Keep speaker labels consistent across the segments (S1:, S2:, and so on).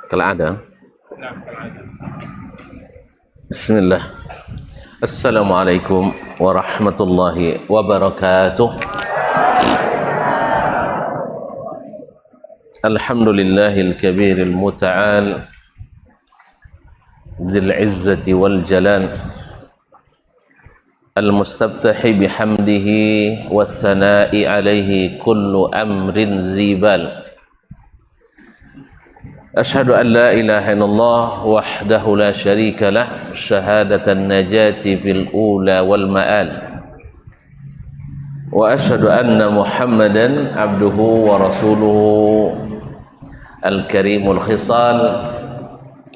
S1: Kal'ada. Bismillah. Assalamualaikum warahmatullahi wabarakatuh. Alhamdulillahil kabiril muta'al dzil izzati wal jalal al-mustabtahi bihamdihi was sana'i alaihi kullu amrin zibal. Ashhadu an la ilaha illallah wahdahu la syarika lah syahadatan najati fil ula wal ma'al wa ashhadu anna Muhammadan abduhu wa rasuluhu al-karimul khisal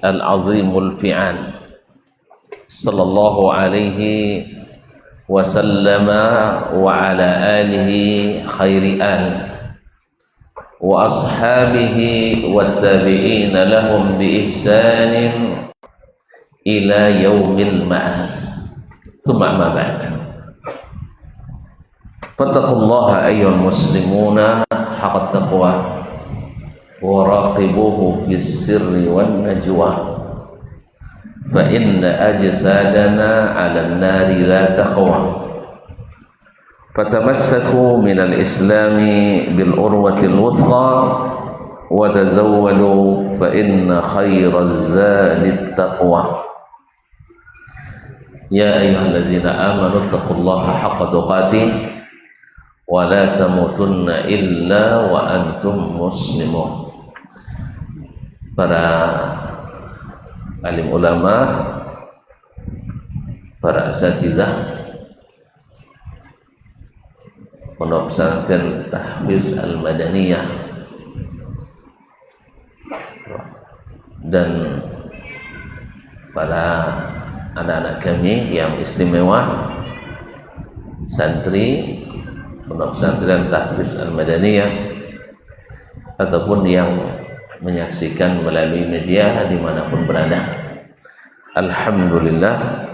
S1: al-azimul fi'an sallallahu alaihi wa sallama wa ala alihi khairi al wa ashabihi wattabi'ina lahum bi ihsanin ila yaumil ma'ad. Tsumma amma ba'd. Fattaqullaha ayyuhal muslimuna haqqa taqwa wa raqibuhu fis sirri wan najwa fa inna ajsadana 'alan nari la taqwa. Fatamassaku minal islami bil urwatil wuthqa wa tazawwadu fa inna khairaz zadit taqwa. Ya ayyuhalladzina amanu taqullaha haqqa tuqatih wa la tamutunna illa wa antum muslimun. Para alim ulama, para asatizah Pondok Pesantren Tahfiz Al-Madaniyah dan para anak-anak kami yang istimewa, santri Pondok Pesantren Tahfiz Al-Madaniyah ataupun yang menyaksikan melalui media dimanapun berada. Alhamdulillah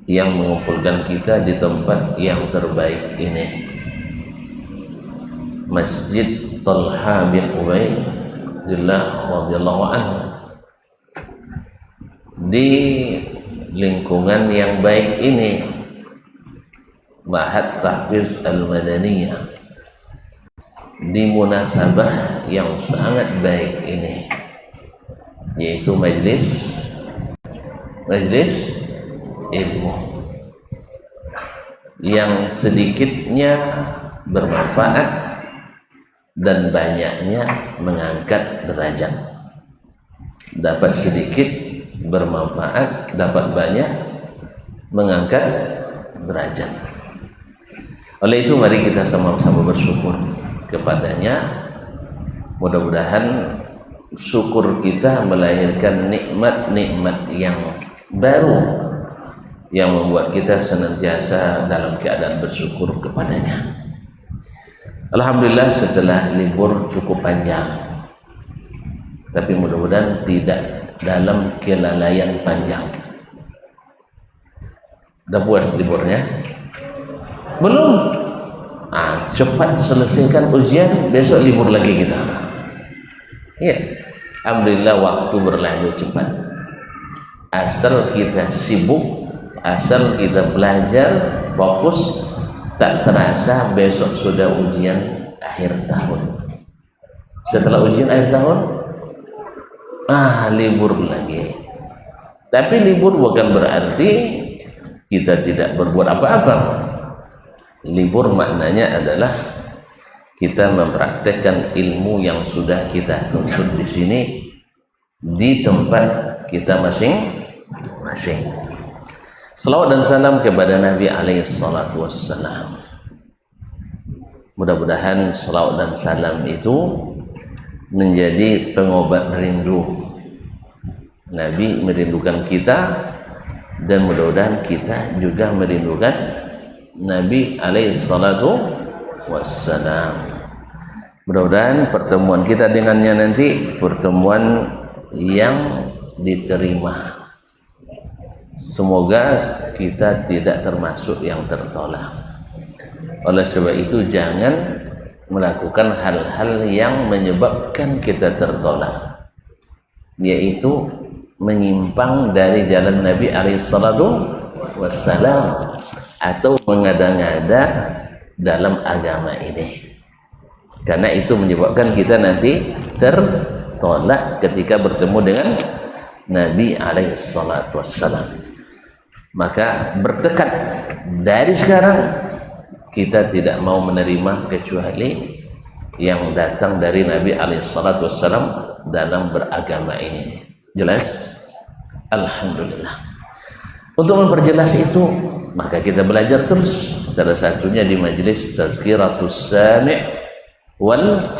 S1: yang mengumpulkan kita di tempat yang terbaik ini, Masjid Talha bin Ubaidillah radhiyallahu anhu, di lingkungan yang baik ini, Ma'had Tahfiz Al-Madaniyah, di munasabah yang sangat baik ini, yaitu majlis ilmu yang sedikitnya bermanfaat dan banyaknya mengangkat derajat. Dapat sedikit bermanfaat, dapat banyak mengangkat derajat. Oleh itu mari kita sama-sama bersyukur kepadanya. Mudah-mudahan syukur kita melahirkan nikmat-nikmat yang baru yang membuat kita senantiasa dalam keadaan bersyukur kepadanya. Alhamdulillah setelah libur cukup panjang, tapi mudah-mudahan tidak dalam kelalaian panjang. Udah puas liburnya? Belum? Cepat selesaikan ujian, besok libur lagi kita. Ya, alhamdulillah waktu berlalu cepat. Asal kita sibuk, asal kita belajar fokus, tak terasa besok sudah ujian akhir tahun. Setelah ujian akhir tahun, libur lagi. Tapi libur bukan berarti kita tidak berbuat apa-apa. Libur maknanya adalah kita mempraktekkan ilmu yang sudah kita tuntut di sini di tempat kita masing-masing. Salawat dan salam kepada Nabi alaihi salatu wassalam. Mudah-mudahan salawat dan salam itu menjadi pengobat rindu. Nabi merindukan kita dan mudah-mudahan kita juga merindukan Nabi alaihi salatu wassalam. Mudah-mudahan pertemuan kita dengannya nanti pertemuan yang diterima. Semoga kita tidak termasuk yang tertolak. Oleh sebab itu jangan melakukan hal-hal yang menyebabkan kita tertolak. yaitu menyimpang dari jalan Nabi alaihissalatu wassalam atau mengada-ngada dalam agama ini, karena itu menyebabkan kita nanti tertolak ketika bertemu dengan Nabi alaihissalatu wassalam. Maka bertekad dari sekarang kita tidak mau menerima kecuali yang datang dari Nabi alaihissalatu wassalam dalam beragama ini. Jelas? Alhamdulillah. Untuk memperjelas itu, maka kita belajar terus. Salah satunya di majelis Tazkiratus Sami' wal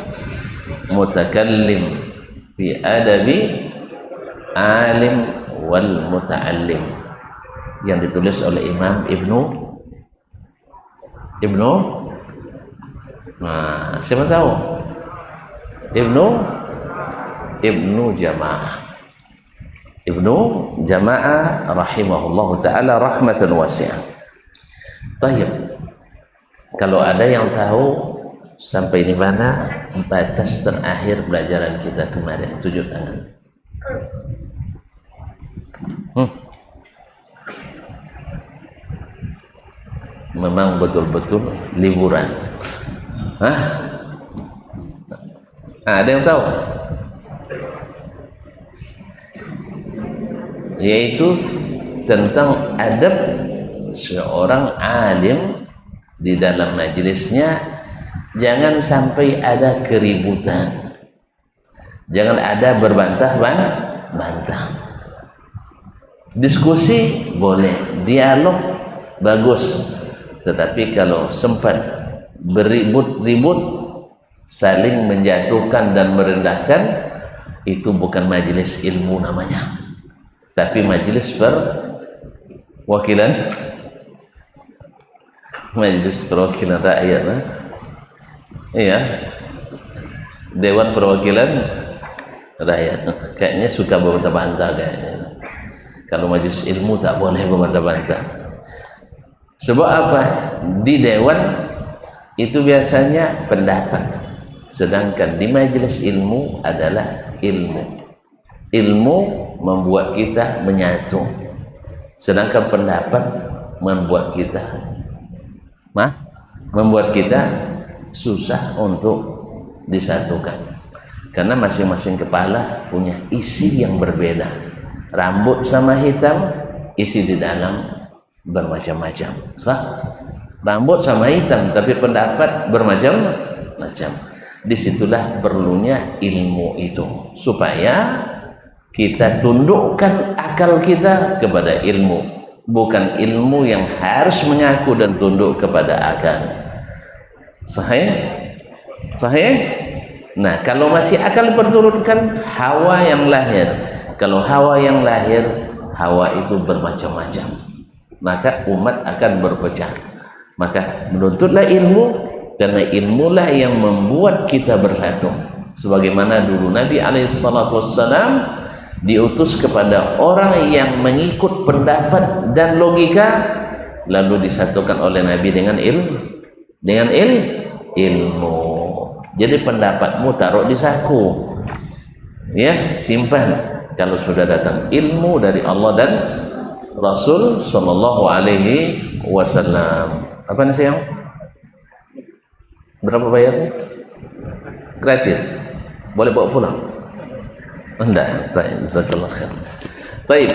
S1: Mutakallim fi adabi alim wal muta'allim, yang ditulis oleh Imam siapa tahu? Ibnu Jama'ah rahimahullahu ta'ala rahmatan wasi'ah. Tayyib, kalau ada yang tahu sampai di mana batas terakhir pelajaran kita kemarin, tunjuk tangan. Memang betul-betul liburan. Ada yang tahu? Yaitu tentang adab seorang alim di dalam majelisnya. Jangan sampai ada keributan, jangan ada berbantah-bantah. Diskusi boleh, dialog bagus, tetapi kalau sempat beribut-ribut, saling menjatuhkan dan merendahkan, itu bukan majelis ilmu namanya, tapi majelis perwakilan rakyat. Iya, Dewan Perwakilan Rakyat. Kayaknya suka berbantah-bantah kayaknya. Kalau majelis ilmu tak boleh berbantah-bantah. Sebab apa? Di dewan itu biasanya pendapat, sedangkan di majelis ilmu adalah ilmu. Ilmu membuat kita menyatu, sedangkan pendapat membuat kita susah untuk disatukan, karena masing-masing kepala punya isi yang berbeda. Rambut sama hitam, isi di dalam bermacam-macam. Sah? Rambut sama hitam, tapi pendapat bermacam-macam. Disitulah perlunya ilmu itu, supaya kita tundukkan akal kita kepada ilmu, bukan ilmu yang harus mengaku dan tunduk kepada akal. Sahih? Nah, kalau masih akal perturunkan, hawa yang lahir. Kalau hawa yang lahir, hawa itu bermacam-macam, maka umat akan berpecah. Maka menuntutlah ilmu, karena ilmulah yang membuat kita bersatu. Sebagaimana dulu Nabi alaihissalam diutus kepada orang yang mengikut pendapat dan logika, lalu disatukan oleh Nabi dengan ilmu. Jadi pendapatmu taruh di saku, ya, simpan. Kalau sudah datang ilmu dari Allah dan Rasul sallallahu alaihi wasallam. Apa nih sayang? Berapa bayarnya? Gratis. Boleh bawa pulang? Enggak. Baik, jazakallahu khair. Baik.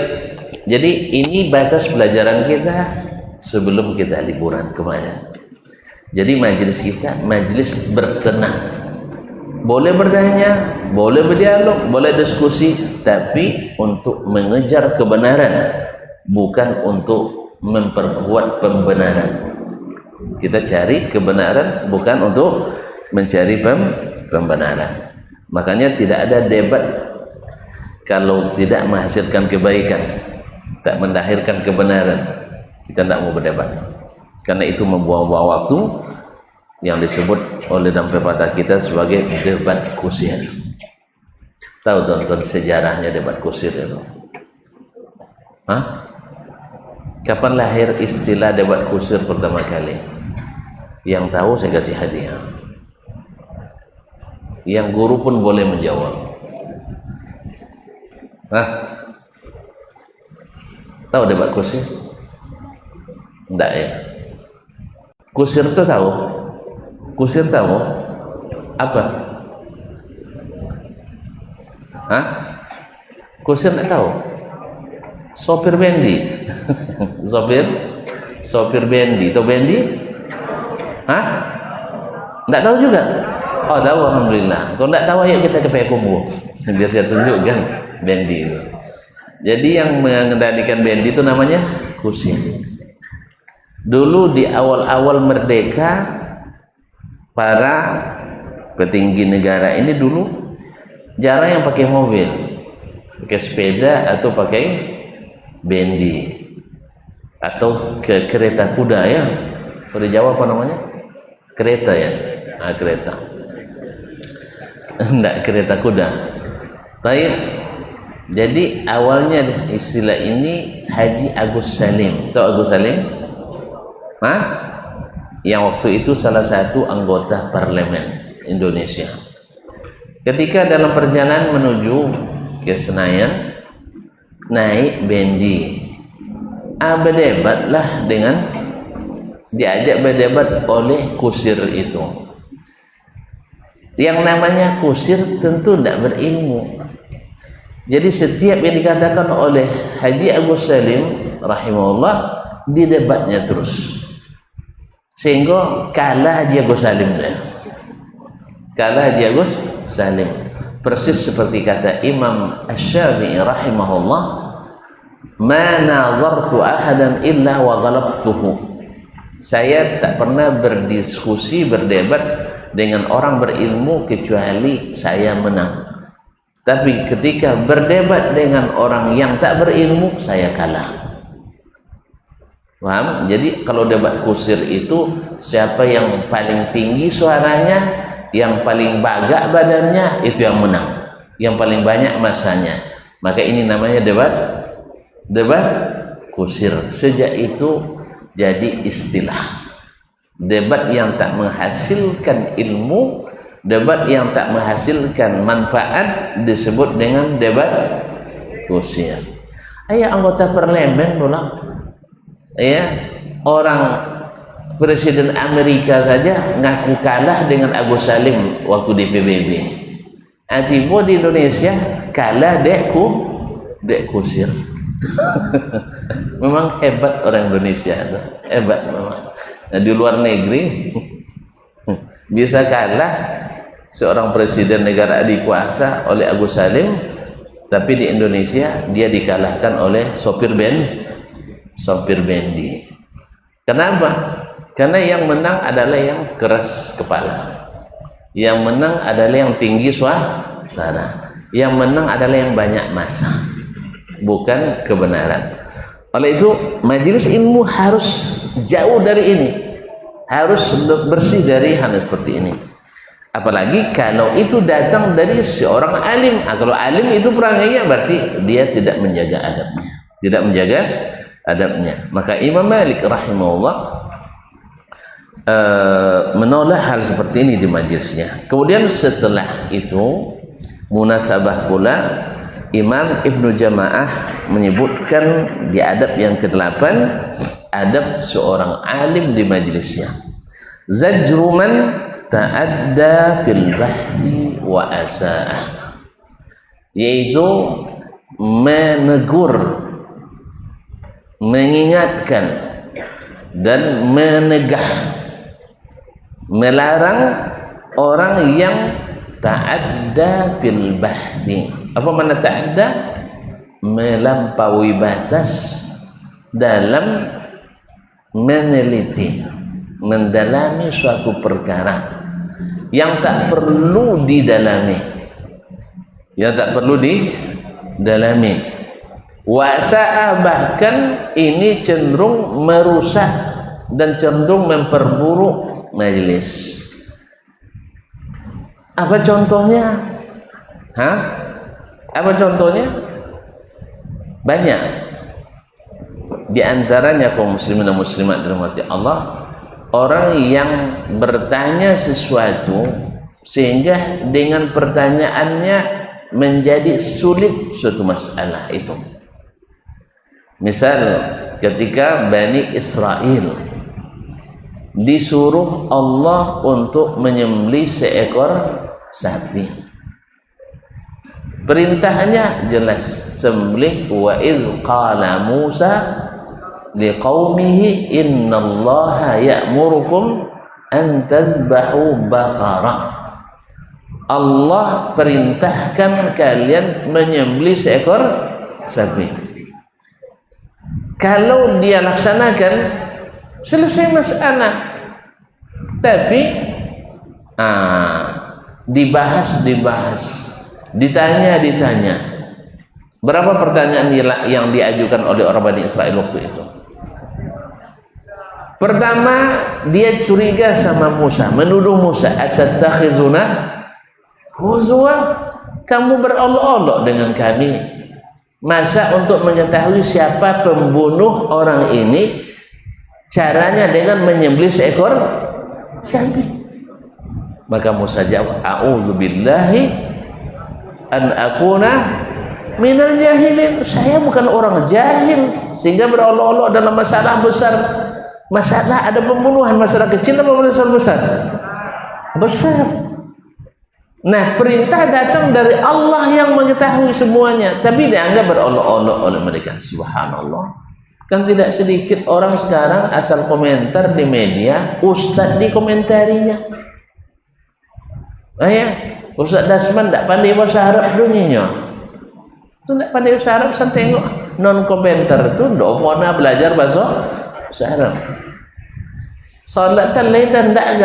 S1: Jadi ini batas pelajaran kita sebelum kita liburan kemarin. Jadi majelis kita majelis bertenang, boleh bertanya, boleh berdialog, boleh diskusi, tapi untuk mengejar kebenaran, bukan untuk memperkuat pembenaran. Kita cari kebenaran, bukan untuk mencari pembenaran. Makanya tidak ada debat kalau tidak menghasilkan kebaikan, tak melahirkan kebenaran. Kita tidak mau berdebat, karena itu membuang-buang waktu, yang disebut oleh dalam pepatah kita sebagai debat kusir. Tahu tonton sejarahnya debat kusir itu? Kapan lahir istilah debat kusir pertama kali? Yang tahu saya kasih hadiah. Yang guru pun boleh menjawab. Hah? Tahu debat kusir? Enggak ya? Kusir itu tahu? Kusir tahu? Apa? Hah? Kusir enggak tahu? Sopir bendi. Sopir bendi. Tahu bendi? Hah? Enggak tahu juga? Oh, tahu, alhamdulillah. Kalau enggak tahu, ayo kita ke Payakumbuh. Biar saya tunjukkan bendi itu. Jadi yang mengendalikan bendi itu namanya kusir. Dulu di awal-awal merdeka, para petinggi negara ini dulu jarang yang pakai mobil, pakai sepeda atau pakai bendi atau ke kereta kuda ya. Kalau di Jawa apa namanya? Kereta ya. Nah, kereta. Enggak, kereta kuda. Baik. Jadi awalnya istilah ini Haji Agus Salim. Tahu Agus Salim? Hah? Yang waktu itu salah satu anggota parlemen Indonesia. Ketika dalam perjalanan menuju ke Senayan, naik bendi, berdebatlah dengan, diajak berdebat oleh kusir itu. Yang namanya kusir tentu tidak berilmu. Jadi setiap yang dikatakan oleh Haji Agus Salim rahimahullah didebatnya terus, sehingga kalah Haji Agus Salim deh. Kalah Haji Agus Salim. Persis seperti kata Imam Asy-Syafi'i rahimahullah, "Ma nazartu ahadan illa wa ghalabtuhu." Saya tak pernah berdiskusi, berdebat dengan orang berilmu kecuali saya menang. Tapi ketika berdebat dengan orang yang tak berilmu, saya kalah. Paham? Jadi kalau debat kusir itu, siapa yang paling tinggi suaranya, yang paling bagak badannya, itu yang menang, yang paling banyak masanya. Maka ini namanya debat kusir. Sejak itu jadi istilah. Debat yang tak menghasilkan ilmu, debat yang tak menghasilkan manfaat disebut dengan debat kusir. Ayah anggota parlemen pula, ya, orang Presiden Amerika saja ngaku kalah dengan Agus Salim waktu di PBB. Tiba di Indonesia kalah dek kusir. Memang hebat orang Indonesia itu, hebat memang. Nah, di luar negeri bisa kalah seorang presiden negara adikuasa oleh Agus Salim, tapi di Indonesia dia dikalahkan oleh sopir bendi. Kenapa? Karena yang menang adalah yang keras kepala, yang menang adalah yang tinggi suara, yang menang adalah yang banyak massa, bukan kebenaran. Oleh itu majelis ilmu harus jauh dari ini, harus bersih dari hal seperti ini. Apalagi kalau itu datang dari seorang alim. Kalau alim itu perangainya berarti dia tidak menjaga adabnya, Maka Imam Malik rahimahullah menolak hal seperti ini di majelisnya. Kemudian setelah itu munasabah pula Imam Ibnu Jamaah menyebutkan di adab yang ke-8, adab seorang alim di majelisnya. Zajruman ta'adda fil bahthi wa asa'ah, yaitu menegur, mengingatkan dan menegah, melarang orang yang ta'adda fil bahthi. Apa makna ta'adda? Melampaui batas dalam meneliti, mendalami suatu perkara yang tak perlu didalami, Wasa'ah, bahkan ini cenderung merusak dan cenderung memperburuk majelis. Apa contohnya? Apa contohnya? Banyak. Di antaranya kaum muslimin dan muslimat dirahmati Allah, orang yang bertanya sesuatu sehingga dengan pertanyaannya menjadi sulit suatu masalah itu. Misal ketika Bani Israel disuruh Allah untuk menyembelih seekor sapi, perintahnya jelas, sembelih. Wa iz qala Musa liqaumihi innallaha ya'murukum an tazbahu baqarah. Allah perintahkan kalian menyembelih seekor sapi. Kalau dia laksanakan, selesai masalah. Tapi dibahas, ditanya. Berapa pertanyaan yang diajukan oleh orang Bani Israel waktu itu? Pertama, dia curiga sama Musa, menuduh Musa, atattakhizuna huzwa, kamu berolok-olok dengan kami. Masa untuk mengetahui siapa pembunuh orang ini, caranya dengan menyembelih seekor sapi. Maka Musa jawab, a'udzubillahi an akuna minal jahilin. Saya bukan orang jahil sehingga berolok-olok dalam masalah besar. Masalah ada pembunuhan, masalah kecil atau masalah besar? Besar. Nah, perintah datang dari Allah yang mengetahui semuanya, tapi dianggap berolok-olok oleh mereka. Subhanallah. Kan tidak sedikit orang sekarang asal komentar di media, ustaz di komentarinya. Ustaz Dasman tak pandai bahasa Arab dunia. Itu tak pandai bahasa Arab, saya tengok non komentar itu tidak pernah belajar bahasa Arab. Salat lain dan tak.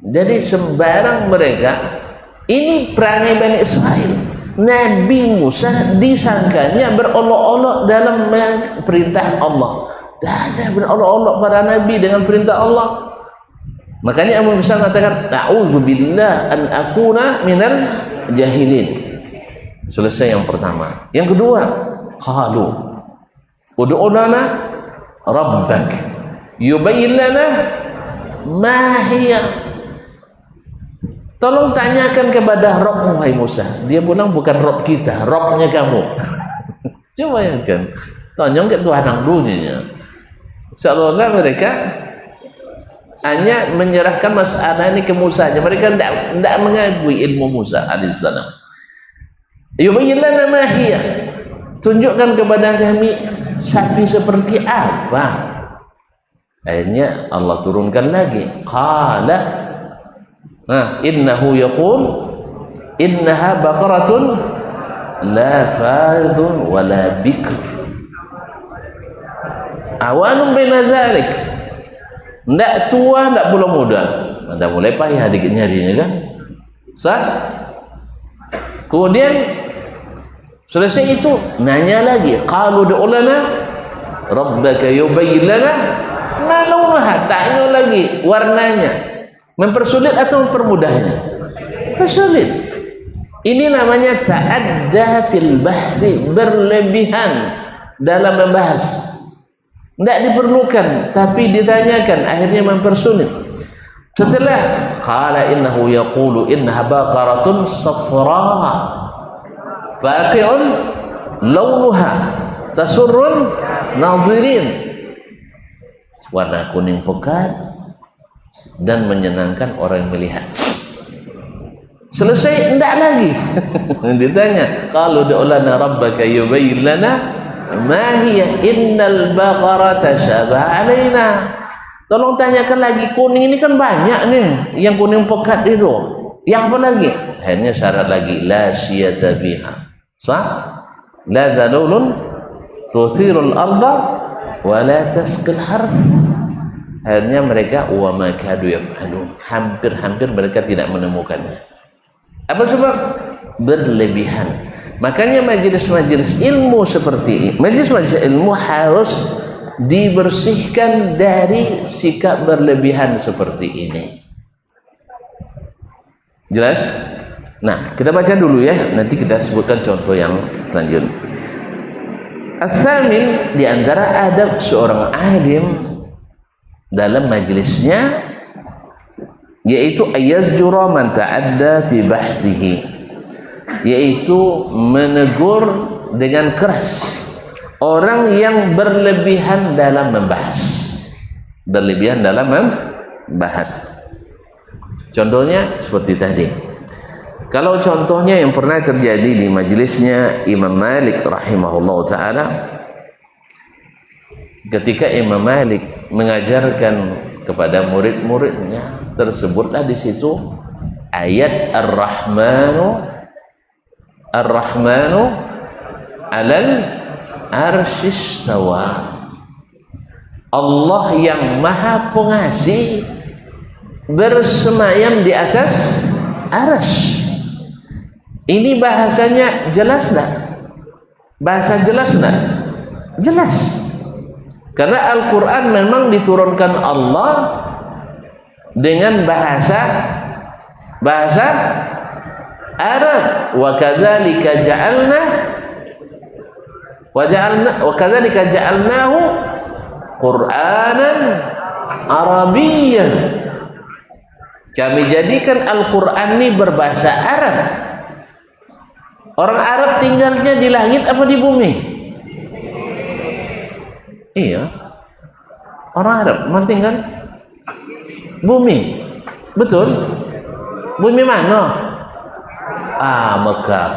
S1: Jadi sembarang mereka. Ini perangai Bani Israel. Nabi Musa disangkanya berolok-olok dalam perintah Allah. Dah ada berolok-olok para nabi dengan perintah Allah. Makanya Abu Musa mengatakan, a'udzubillah an akuna minal jahilin. Selesai yang pertama. Yang kedua, qalu ud'u lana rabbak yubayyin lana ma hiya. Tolong tanyakan kepada Rabb, wahai Musa. Dia bilang bukan Rabb kita, Rabbnya kamu. Coba ya kan, tanyong ke Tuhan yang dunia. Seolah-olah mereka hanya menyerahkan masalah ini ke Musa saja. Mereka tidak mengakui ilmu Musa alaihissalam. Yubayyin lana ma hiya. Tunjukkan kepada kami sapi seperti apa. Akhirnya Allah turunkan lagi. Qala innahu yaqul innaha baqaratun la faridun wa la bikr awanun baina zalik. Ndak tua, ndak pula muda. Ada mulai payah dikit nyarinya kan. Sah? Kemudian selesai itu nanya lagi, qalu du'u lana rabbaka yubayyin lana ma launaha. Tanya lagi warnanya. Mempersulit atau mempermudahnya? Persulit. Ini namanya ta'adda fil bahri, berlebihan dalam membahas. Tidak diperlukan, tapi ditanyakan, akhirnya mempersulit. Setelah qala innahu yaqulu innaha baqaratun safra faqi'un launuha tasurrun nadhirin. Warna kuning pekat dan menyenangkan orang yang melihat. Selesai, enggak lagi. Ditanya, qalu du'u lana rabbaka yubayyin lana ma hiya innal baqarata syaba alaina. Tolong tanyakan lagi, kuning ini kan banyak nih, yang kuning pekat itu. Yang apa lagi? Akhirnya syarat lagi, la syiyata biha. Sah? La zalulun tuthirul arda wa la tasqil harth. Akhirnya mereka wa ma kadu yaf'alun, hampir mereka tidak menemukannya. Apa sebab? Berlebihan. Makanya majelis-majelis ilmu seperti ini, majelis-majelis ilmu harus dibersihkan dari sikap berlebihan seperti ini. Jelas? Nah, kita baca dulu ya, nanti kita sebutkan contoh yang selanjutnya. As-samin, di antara adab seorang alim dalam majlisnya, yaitu ayazjura man ta'adda fi bahthihi, yaitu menegur dengan keras orang yang berlebihan dalam membahas. Berlebihan dalam membahas. Contohnya seperti tadi. Kalau contohnya yang pernah terjadi di majelisnya Imam Malik rahimahullah ta'ala, ketika Imam Malik mengajarkan kepada murid-muridnya, tersebutlah di situ ayat Ar-Rahmanu alal arsyis tawa. Allah yang maha pengasih bersemayam di atas arsy. Ini bahasanya jelas tak? Bahasa jelas tak? Jelas. Karena Al-Quran memang diturunkan Allah dengan bahasa Arab. Wa kadzalika ja'alnahu Qur'anan Arabiyyan. Kami jadikan Al-Quran ini berbahasa Arab. Orang Arab tinggalnya di langit apa di bumi? Iya. Orang Arab mana tinggal? Bumi. Betul? Bumi mana? Mekah.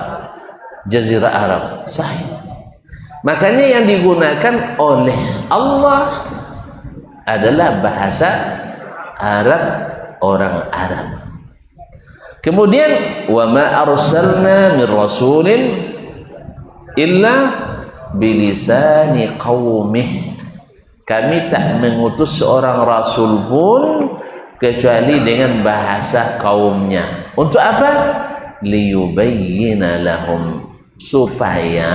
S1: Jazirah Arab. Sahih. Makanya yang digunakan oleh Allah adalah bahasa Arab, orang Arab. Kemudian wa ma arsalna min rasulin illa bilisani qaumih. Kami tak mengutus seorang rasul pun kecuali dengan bahasa kaumnya. Untuk apa? Liyubayyina lahum, supaya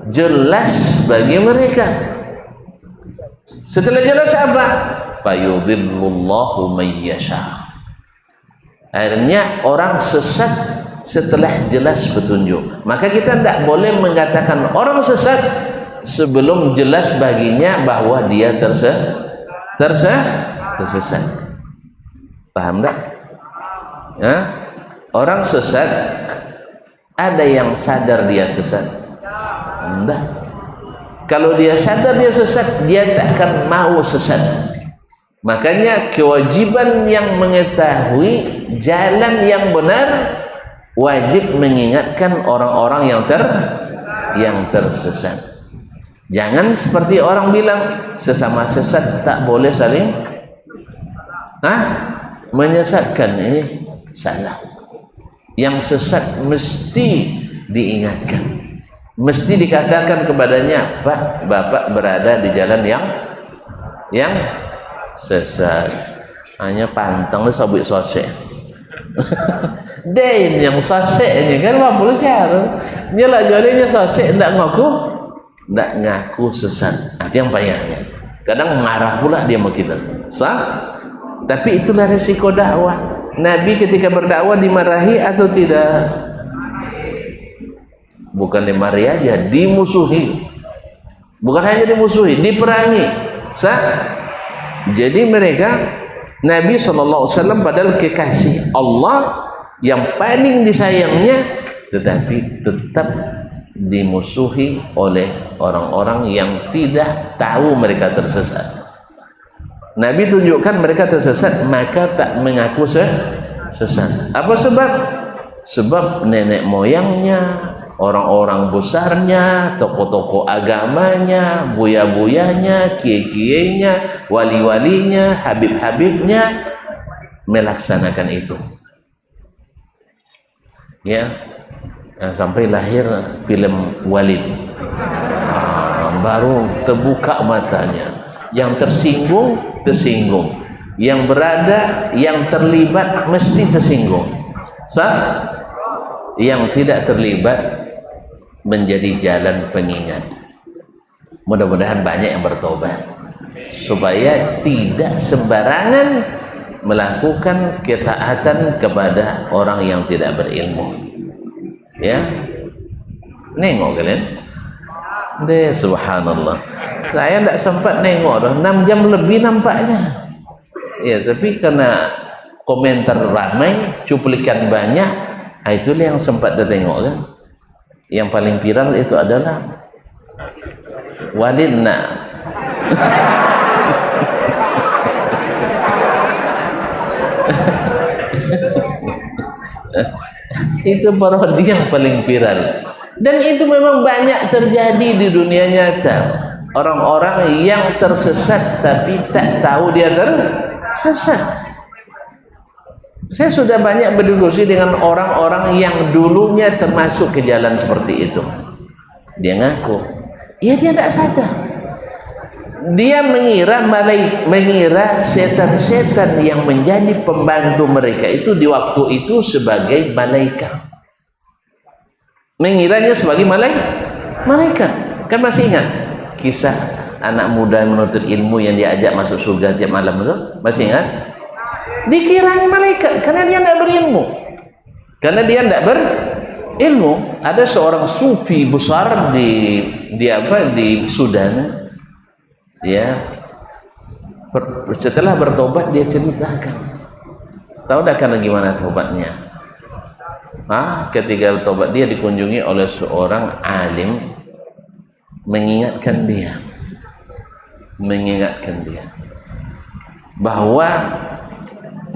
S1: jelas bagi mereka. Setelah jelas apa? Fayudhillullahu may yasha. Akhirnya orang sesat setelah jelas petunjuk. Maka kita tidak boleh mengatakan orang sesat sebelum jelas baginya bahwa dia tersesat. Paham tak? Ya? Orang sesat ada yang sadar dia sesat. Enggak. Kalau dia sadar dia sesat, dia tak akan mau sesat. Makanya kewajiban yang mengetahui jalan yang benar, wajib mengingatkan orang-orang yang tersesat. Jangan seperti orang bilang sesama sesat tak boleh saling menyesatkan. Ini salah. Yang sesat mesti diingatkan, mesti dikatakan kepadanya, Pak, Bapak berada di jalan yang sesat. Hanya pantang lu sabuk sosek. Dain yang soseknya kan 50 cara. Dia lah jualnya sosek ndak ngaku sesat. Itu yang payahnya. Kadang marah pula dia sama kita. Tapi itulah resiko dakwah. Nabi ketika berdakwah dimarahi atau tidak? Bukan dimarahi aja, dimusuhi. Bukan hanya dimusuhi, diperangi. Jadi mereka, Nabi SAW padahal kekasih Allah yang paling disayangnya, tetapi tetap dimusuhi oleh orang-orang yang tidak tahu mereka tersesat. Nabi tunjukkan mereka tersesat, maka tak mengaku sesat. Apa sebab? Sebab nenek moyangnya, orang-orang besarnya, tokoh-tokoh agamanya, buya-buyanya, kiai-kiainya, wali-walinya, habib-habibnya melaksanakan itu. Ya, sampai lahir film Walid. Baru terbuka matanya. Yang tersinggung, yang berada, yang terlibat mesti tersinggung. Yang tidak terlibat menjadi jalan pengingat. Mudah-mudahan banyak yang bertobat supaya tidak sembarangan melakukan ketaatan kepada orang yang tidak berilmu. Ya, nengok kalian deh, subhanallah. Saya tidak sempat nengok dah, 6 jam lebih nampaknya. Ya, tapi karena komentar ramai, cuplikan banyak, Itulah yang sempat kita tengok kan. Yang paling viral itu adalah Walidna. Itu parodi yang paling viral. Dan itu memang banyak terjadi di dunia nyata. Orang-orang yang tersesat tapi tak tahu dia tersesat. Saya sudah banyak berdiskusi dengan orang-orang yang dulunya termasuk ke jalan seperti itu. Dia ngaku, ya dia tidak sadar. Dia mengira setan-setan yang menjadi pembantu mereka itu di waktu itu sebagai malaikat. Mengiranya sebagai malaikat. Kan masih ingat kisah anak muda menuntut ilmu yang diajak masuk surga tiap malam itu? Masih ingat? Dikiranya malaikat karena dia tidak berilmu. Ada seorang sufi besar di Sudan. Ya, setelah bertobat dia ceritakan. Tahu tak kan gimana tobatnya? Ketika bertobat dia dikunjungi oleh seorang alim mengingatkan dia bahwa,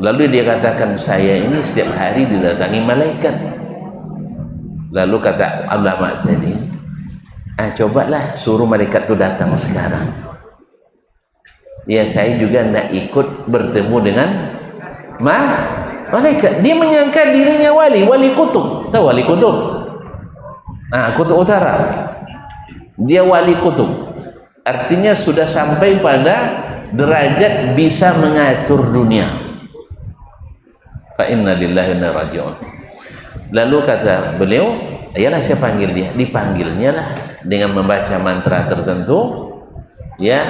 S1: lalu dia katakan, saya ini setiap hari didatangi malaikat. Lalu kata ulama tadi, cobalah suruh malaikat itu datang sekarang. Ya, saya juga tidak ikut bertemu dengan malaikat. Dia menyangka dirinya wali kutub. Tahu wali kutub? Kutub utara. Dia wali kutub. Artinya sudah sampai pada derajat bisa mengatur dunia. Fa inna lillahi wa inna ilaihi raji'un. Lalu kata beliau, ayalah saya panggil dia. Dipanggilnya lah dengan membaca mantra tertentu. Ya,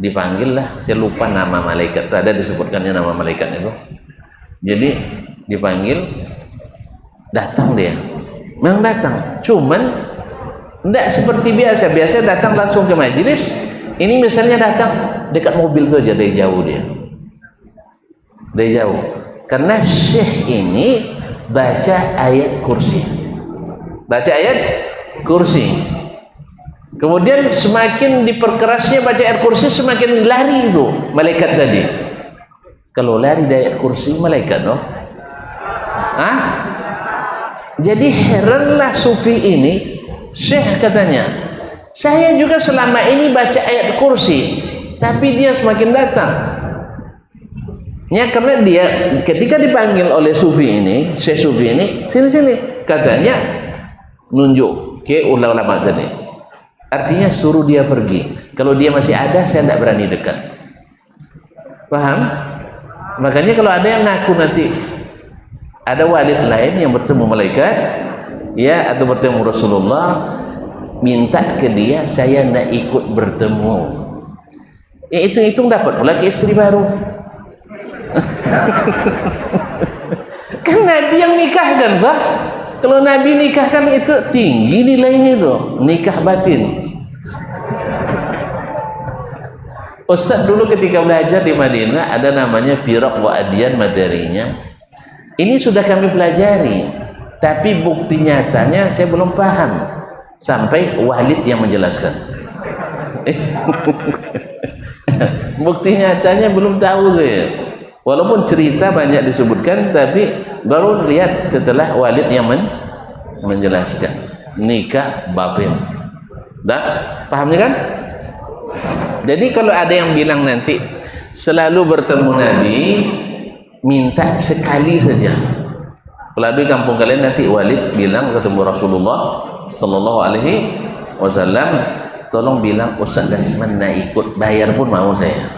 S1: dipanggil lah, saya lupa nama malaikat, ada disebutkannya nama malaikat itu. Jadi dipanggil, datang dia, memang datang, cuman tidak seperti biasa datang langsung ke majelis. Ini misalnya datang dekat mobil itu aja dari jauh dari jauh, karena syekh ini baca ayat kursi. Kemudian semakin diperkerasnya baca ayat kursi, semakin lari itu malaikat tadi. Kalau lari dari ayat kursi, malaikat no? Jadi heranlah sufi ini. Syekh katanya, saya juga selama ini baca ayat kursi, tapi dia semakin datang. Ya, karena dia ketika dipanggil oleh sufi ini, Syekh sufi ini, sini, katanya nunjuk ke ulama tadi. Artinya suruh dia pergi. Kalau dia masih ada, saya tidak berani dekat. Paham? Makanya kalau ada yang ngaku nanti ada walid lain yang bertemu malaikat, ya, atau bertemu Rasulullah, minta ke dia, saya tidak ikut bertemu. Ya, hitung dapat pula ke istri baru. Kan Nabi yang nikahkan, sah? Kalau Nabi nikahkan itu tinggi nilainya itu, nikah batin. Ustaz dulu ketika belajar di Madinah ada namanya firaq wa adyan materinya. Ini sudah kami pelajari, tapi bukti nyatanya saya belum paham sampai Walid yang menjelaskan. Bukti nyatanya belum tahu saya. Walaupun cerita banyak disebutkan, tapi baru lihat setelah Walid yang menjelaskan nikah batin. Pahamnya kan? Jadi kalau ada yang bilang nanti selalu bertemu Nabi, minta sekali saja. Kalau di kampung kalian nanti Walid bilang ketemu Rasulullah sallallahu alaihi wasallam, tolong bilang Ustaz Dasman nak ikut, bayar pun mau saya.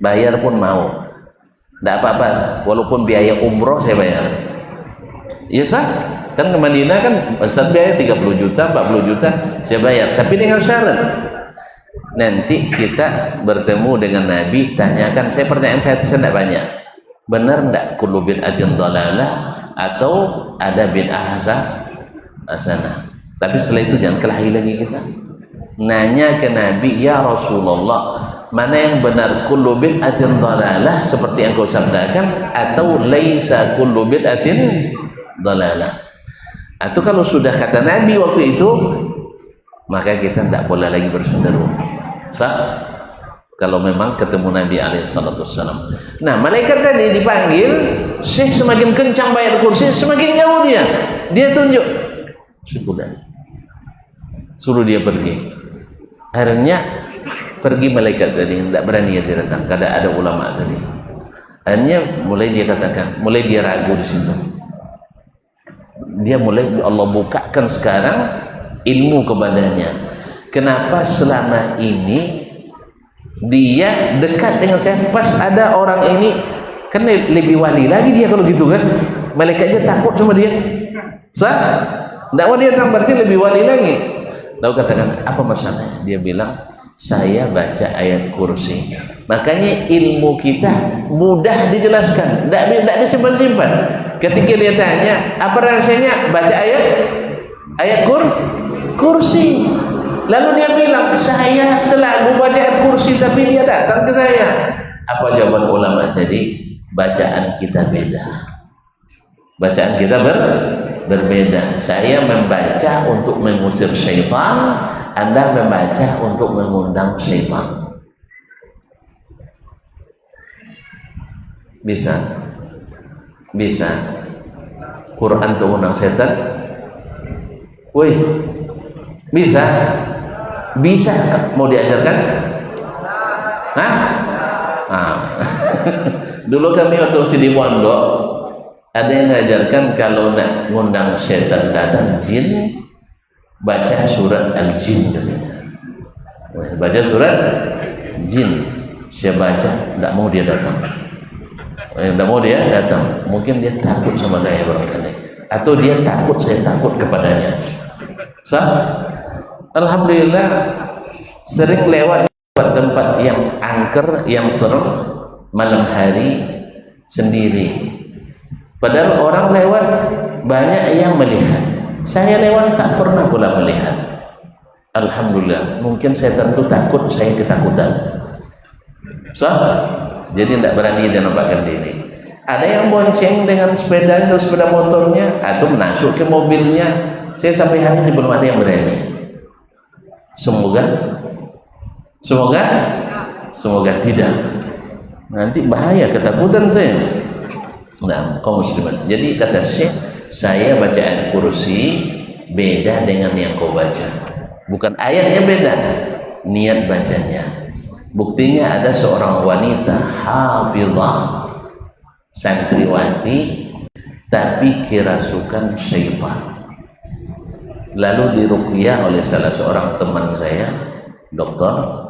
S1: Bayar pun mau. Tidak apa-apa, walaupun biaya umroh saya bayar. Iya sah? Kan ke Madinah kan Ustaz biaya 30 juta, 40 juta saya bayar, tapi dengan syarat nanti kita bertemu dengan Nabi, tanyakan saya, pertanyaan saya tidak banyak, benar tidak kullu bid'atin dhalalah, atau ada bid'ah hasanah. Tapi setelah itu jangan kelahi lagi kita nanya ke Nabi, ya Rasulullah, mana yang benar, kullu bid'atin dhalalah seperti yang kau sabdakan, atau laisa kullu bid'atin dalalah. Atau kalau sudah kata Nabi waktu itu, maka kita tidak boleh lagi berseteru. Sah? Kalau memang ketemu Nabi alaihissalam. Nah, malaikat tadi dipanggil, Syekh semakin kencang bayar kursi, semakin jauh dia tunjuk, sudah, suruh dia pergi. Akhirnya pergi malaikat tadi, tidak berani dia datang. Kada ada ulama tadi. Akhirnya mulai dia katakan, mulai dia ragu di situ. Dia mulai Allah bukakan sekarang ilmu kepadanya. Kenapa selama ini dia dekat dengan saya, pas ada orang ini kan lebih wali lagi dia kalau gitu kan, malaikatnya takut sama dia. Sah? Dakwah dia datang berarti lebih wali lagi. Lalu katakan apa masalahnya? Dia bilang saya baca ayat kursi. Makanya ilmu kita mudah dijelaskan, tidak disimpan-simpan. Ketika dia tanya apa rasanya baca ayat kursi. Lalu dia bilang, saya selalu baca ayat kursi, tapi dia datang ke saya. Apa jawaban ulama tadi? Bacaan kita beda. Bacaan kita berbeda. Saya membaca untuk mengusir syaitan, Anda membaca untuk mengundang syaitan. Bisa? Bisa. Quran untuk mengundang setan? Wih, bisa? Bisa mau diajarkan? Hah? Ah. Dulu kami waktu di pondok ada yang mengajarkan kalau nak ngundang setan datang jin, baca surat al-jin katanya. Baca surat jin. Saya baca, tidak mau dia datang. Tidak mau dia datang. Mungkin dia takut sama saya barangkali, atau dia takut saya takut kepadanya. Sah? Alhamdulillah sering lewat tempat yang angker, yang serem malam hari sendiri. Padahal orang lewat banyak yang melihat. Saya lewat tak pernah pula melihat. Alhamdulillah. Mungkin setan itu takut, saya ketakutan. Jadi tidak berani dia nampakkan diri. Ada yang bonceng dengan sepeda atau sepeda motornya, atau masuk ke mobilnya. Saya sampai hari ini belum ada yang berani. Semoga tidak. Nanti bahaya, ketakutan saya. Nah, kaum muslimin. Jadi kata Syekh, saya baca ayat kursi beda dengan yang kau baca. Bukan ayatnya beda, niat bacanya. Buktinya ada seorang wanita hafizah, santriwati, tapi kerasukan syaitan. Lalu diruqyah oleh salah seorang teman saya, dokter.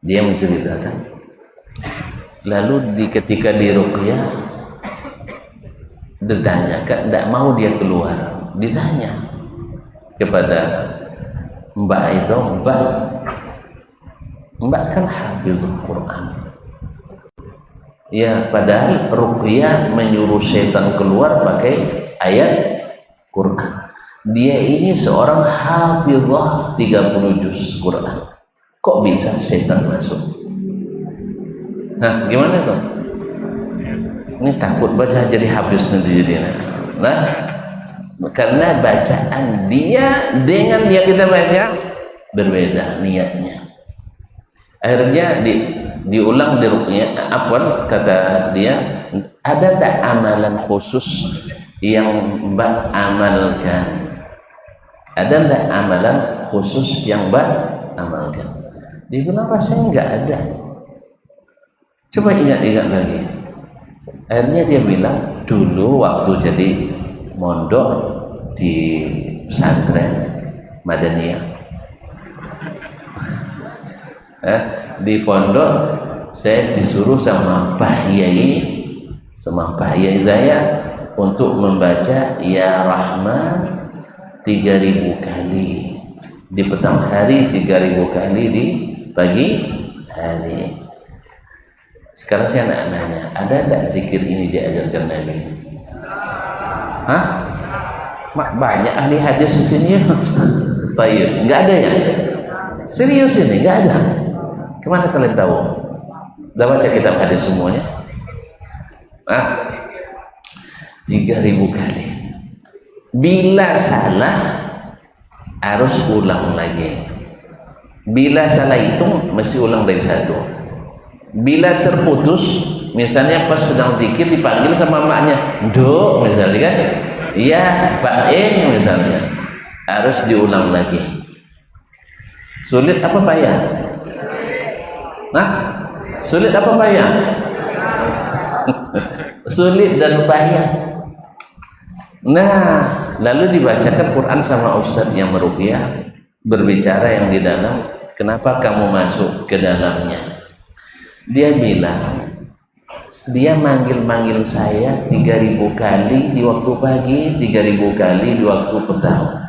S1: Dia menceritakan, lalu ketika diruqyah ditanyakan, tidak mau dia keluar. Ditanya kepada mbak itu, mbak kan hafizul Quran. Ya, padahal ruqyah menyuruh setan keluar pakai ayat Quran. Dia ini seorang hafizah 30 juz Quran. Kok bisa setan masuk? Nah, gimana tuh? Ini takut baca jadi hafiz nanti jadi. Nah, karena bacaan dia dengan yang kita baca berbeda niatnya. Akhirnya diulang di ruqyah. Apa kata dia? Ada tak amalan khusus yang mbak amalkan? Ada enggak amalan khusus yang mbak amalkan? Dia bilang rasanya enggak ada. Coba ingat-ingat lagi. Akhirnya dia bilang, dulu waktu jadi mondok di pesantren Madaniyah, di pondok saya disuruh sama Pak Yai saya untuk membaca Ya Rahman 3000 kali di petang hari, 3000 kali di pagi hari. Sekarang saya nak nanya, ada tak zikir ini diajarkan Nabi? Hah? Banyak ahli hadis di sini ya. Baik, enggak ada ya? Serius ini, enggak ada. Kemana kalian tahu? Dah baca kitab hadis semuanya? 3000 kali. Bila salah harus ulang lagi. Bila salah itu mesti ulang dari satu. Bila terputus, misalnya pas sedang zikir dipanggil sama maknya, "Nduk," misalnya kan, "Iya, Pak misalnya, harus diulang lagi. Sulit apa payah? Nah, sulit apa payah? Sulit dan payah. Nah, lalu dibacakan Quran sama Ustaz yang meruqyah, berbicara yang di dalam, kenapa kamu masuk ke dalamnya? Dia bilang, dia manggil-manggil saya 3000 kali di waktu pagi, 3000 kali di waktu petang.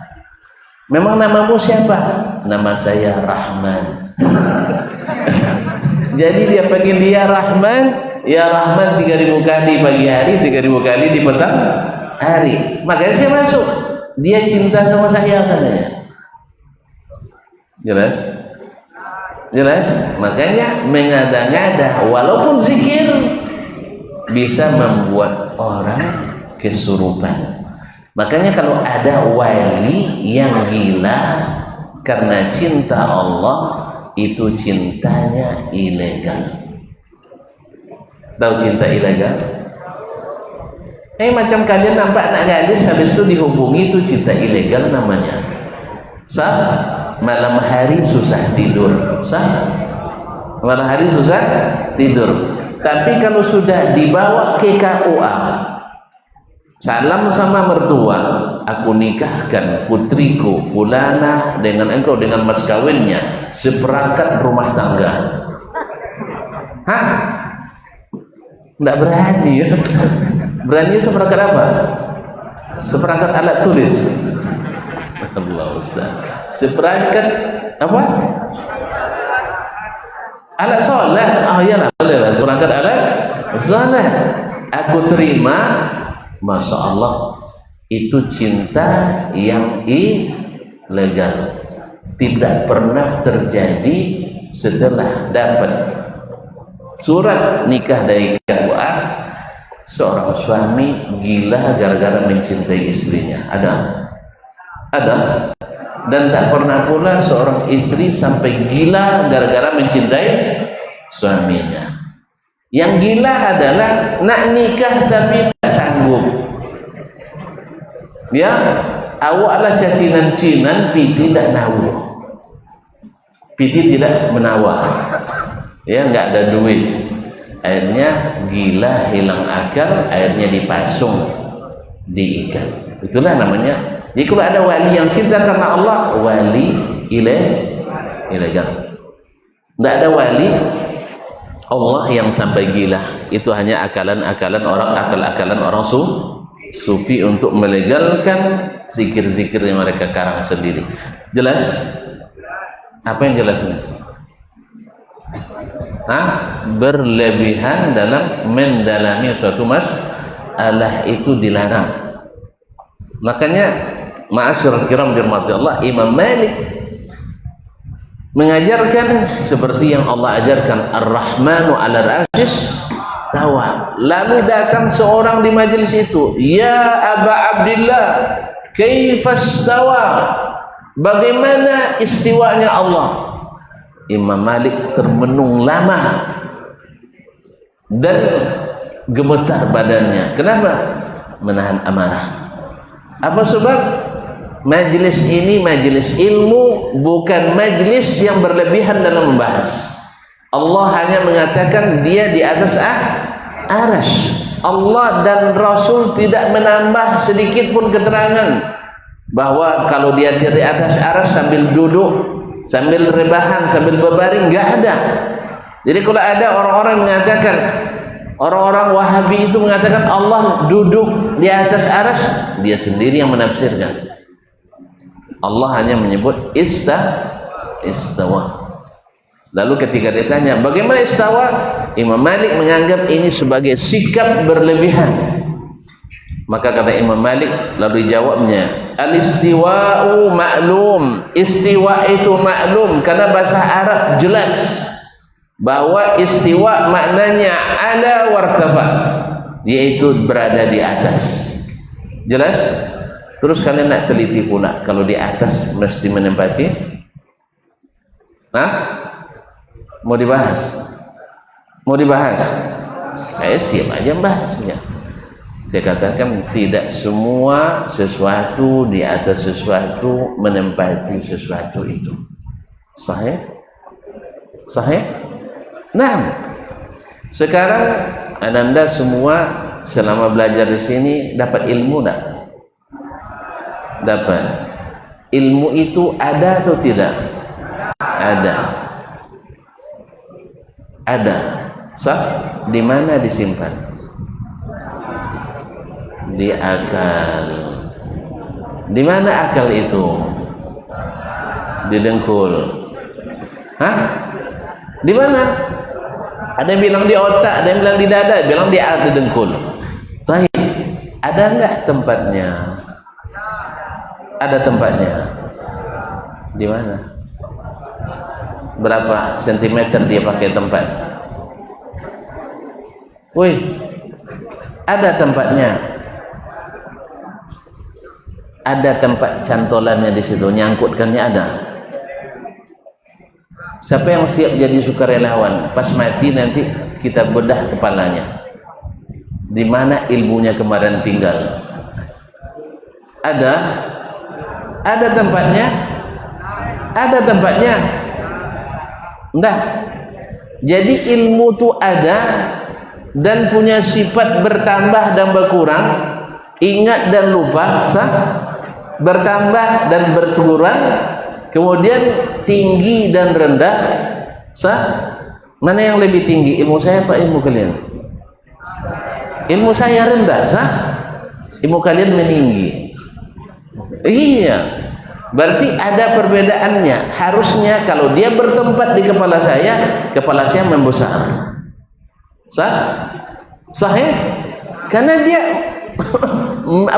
S1: Memang namamu siapa? Nama saya Rahman. Jadi dia panggil dia Rahman, ya Rahman 3000 kali pagi hari, 3000 kali di petang hari. Makanya saya masuk. Dia cinta sama saya katanya. Jelas? Jelas? Makanya mengada-ngada walaupun zikir bisa membuat orang kesurupan. Makanya kalau ada wali yang gila karena cinta Allah, itu cintanya ilegal. Tahu cinta ilegal? Macam kalian nampak anak gadis habis itu dihubungi, itu cinta ilegal namanya. Sah? Malam hari susah tidur. Sah? Malam hari susah tidur. Tapi kalau sudah dibawa ke KUA, salam sama mertua, aku nikahkan putriku Fulanah dengan engkau dengan mas kawinnya seperangkat rumah tangga. Hah? Tidak berani ya? Berani seperangkat apa? Seperangkat alat tulis. Allah Ustaz. Seperangkat apa? Alat sholat. Oh iyalah, bolehlah seperangkat alat sholat. Aku terima. Masya Allah, itu cinta yang ilegal, tidak pernah terjadi setelah dapat surat nikah dari KUA. Seorang suami gila gara-gara mencintai istrinya. Ada, dan tak pernah pula seorang istri sampai gila gara-gara mencintai suaminya. Yang gila adalah nak nikah tapi tak sanggup. Ya, awaklah syakinan-cinan piti tidak nawar. Piti tidak menawar. Ya, enggak ada duit. Akhirnya gila, hilang akal, akhirnya dipasung, diikat. Itulah namanya. Jadi kalau ada wali yang cinta karena Allah, wali ilegal. Enggak ada wali Allah yang sampai gila. Itu hanya akalan-akalan orang sufi untuk melegalkan zikir-zikir yang mereka karang sendiri. Jelas? Apa yang jelas ini? Berlebihan dalam mendalami suatu masalah itu dilarang. Makanya ma'asyiral kiram dirahmati Allah, Imam Malik mengajarkan seperti yang Allah ajarkan, Ar-Rahmanu 'alal 'arsyis tawa. Lalu datang seorang di majelis itu, "Ya Aba Abdillah, kaifastawa?" Bagaimana istiwanya Allah? Imam Malik termenung lama dan gemetar badannya. Kenapa? Menahan amarah. Apa sebab? Majlis ini majlis ilmu, bukan majlis yang berlebihan dalam membahas. Allah hanya mengatakan dia di atas arasy. Allah dan Rasul tidak menambah sedikit pun keterangan bahwa kalau dia di atas arasy sambil duduk, sambil rebahan, sambil berbaring, enggak ada. Jadi kalau ada orang-orang mengatakan, orang-orang Wahabi itu mengatakan Allah duduk di atas arasy, dia sendiri yang menafsirkan. Allah hanya menyebut istawa. Lalu ketika ditanya bagaimana istawa, Imam Malik menganggap ini sebagai sikap berlebihan. Maka kata Imam Malik, lalu dijawabnya, al-istiwa'u ma'lum. Istiwa itu maklum karena bahasa Arab jelas bahwa istiwa maknanya ala wartafa, yaitu berada di atas. Jelas? Terus kalian nak teliti pula kalau di atas mesti menempati? Hah? Mau dibahas? Mau dibahas? Saya siap aja bahasnya. Saya katakan tidak semua sesuatu di atas sesuatu menempati sesuatu itu. Sahih? Sahih? Nah, sekarang Anda semua selama belajar di sini dapat ilmu tak? Dapat. Ilmu itu ada atau tidak? Ada. Ada. Sah? Di mana disimpan? Di akal. Di mana akal itu? Di dengkul. Hah? Di mana? Ada yang bilang di otak, ada yang bilang di dada, bilang di dengkul. Baik. Ada enggak tempatnya? Ada tempatnya. Di mana? Berapa sentimeter dia pakai tempat? Wih, ada tempatnya. Ada tempat cantolannya di situ, nyangkutkannya ada. Siapa yang siap jadi sukarelawan? Pas mati nanti kita bedah kepalanya. Di mana ilmunya kemarin tinggal? Ada? Ada tempatnya? Ada tempatnya? Enggak. Jadi ilmu itu ada dan punya sifat bertambah dan berkurang, ingat dan lupa, sah? Bertambah dan berkurang, kemudian tinggi dan rendah, sah? Mana yang lebih tinggi, ilmu saya apa ilmu kalian? Ilmu saya rendah, sah? Ilmu kalian meninggi. Iya, berarti ada perbedaannya. Harusnya kalau dia bertempat di kepala saya membesar. Sah? Sahih? Karena dia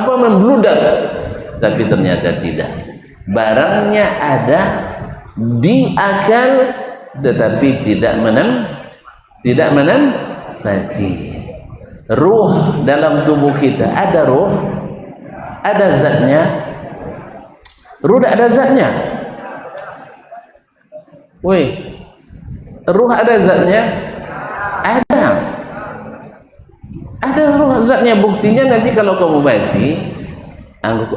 S1: membludak. Tapi ternyata tidak. Barangnya ada di akal, tetapi tidak menempati. Ruh dalam tubuh kita ada ruh, ada zatnya. Ruh ada zatnya. Woi, ruh ada zatnya? Ada. Ada ruh zatnya. Buktinya nanti kalau kamu mati,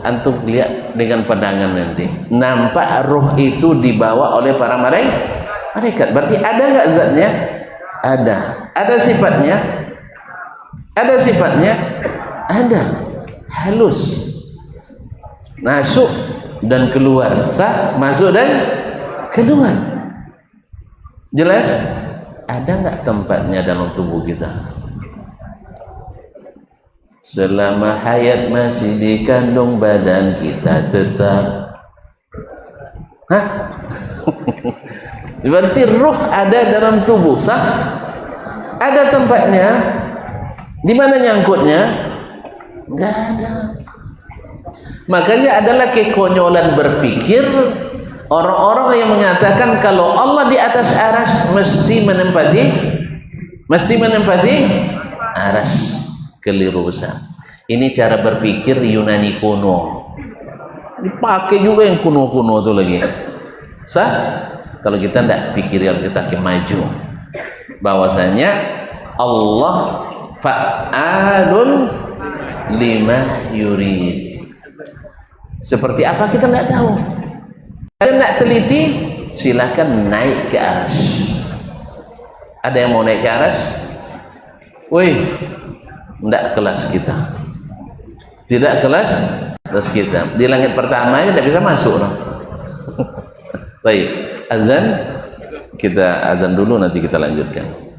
S1: antum lihat dengan pandangan nanti, nampak ruh itu dibawa oleh para malaikat. Berarti ada nggak zatnya? Ada. Ada sifatnya? Ada sifatnya? Ada. Halus. Masuk dan keluar, sah? Masuk dan keluar. Jelas? Ada nggak tempatnya dalam tubuh kita? Selama hayat masih dikandung badan kita tetap. Hah? Berarti ruh ada dalam tubuh, sah? Ada tempatnya. Di mana nyangkutnya? Enggak ada. Makanya adalah kekonyolan berpikir orang-orang yang mengatakan kalau Allah di atas aras mesti menempati aras. Keliru besar. Ini cara berpikir Yunani kuno. Dipakai juga yang kuno-kuno itu lagi. Sah? Kalau kita tidak pikir yang kita maju, bahwasanya Allah fa'alun lima yurid. Seperti apa kita tidak tahu. Kalian nak teliti, silakan naik ke aras. Ada yang mau naik ke aras? Woi, tidak kelas kita. Tidak kelas kita. Di langit pertama aja tidak bisa masuk. Baik, azan. Kita azan dulu, nanti kita lanjutkan.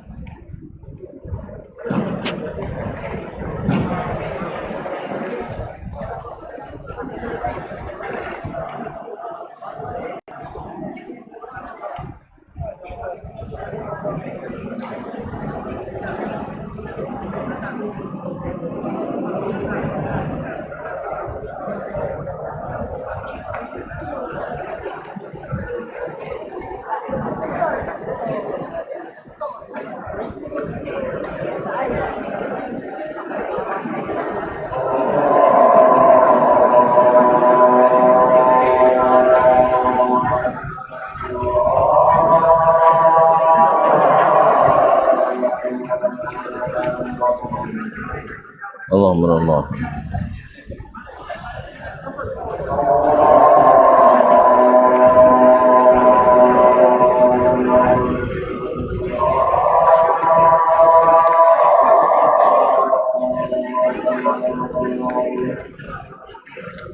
S1: Allahumma Allah.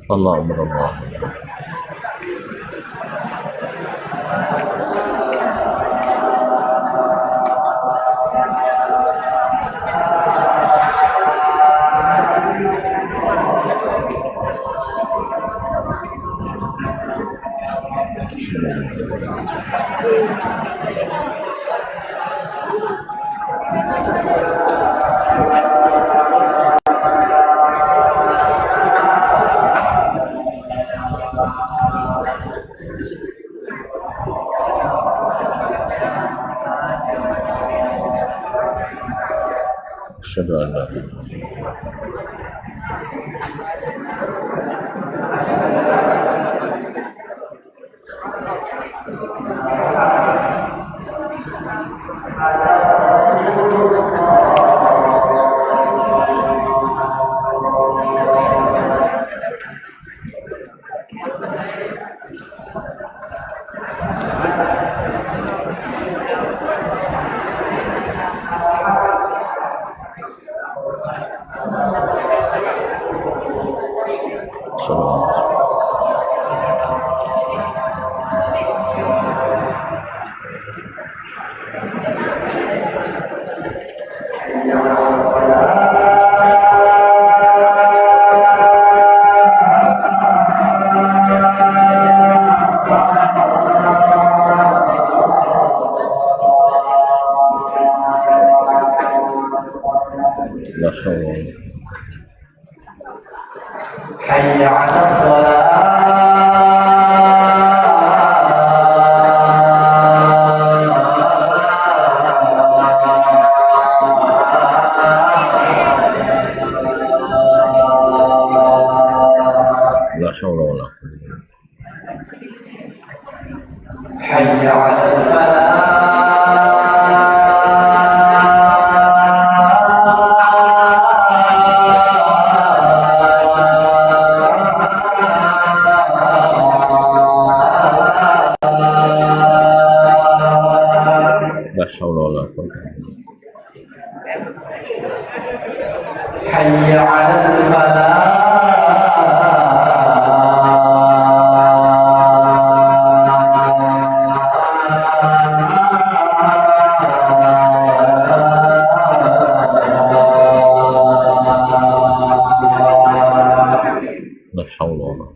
S1: Allahumma Allah. Asyhadu an la ilaha
S2: حي على الصلاة
S1: لا حول ولا قوة
S2: حي على الفلاح
S1: لا حول ولا قوة
S2: حي على الفلاح
S1: لا حول ولا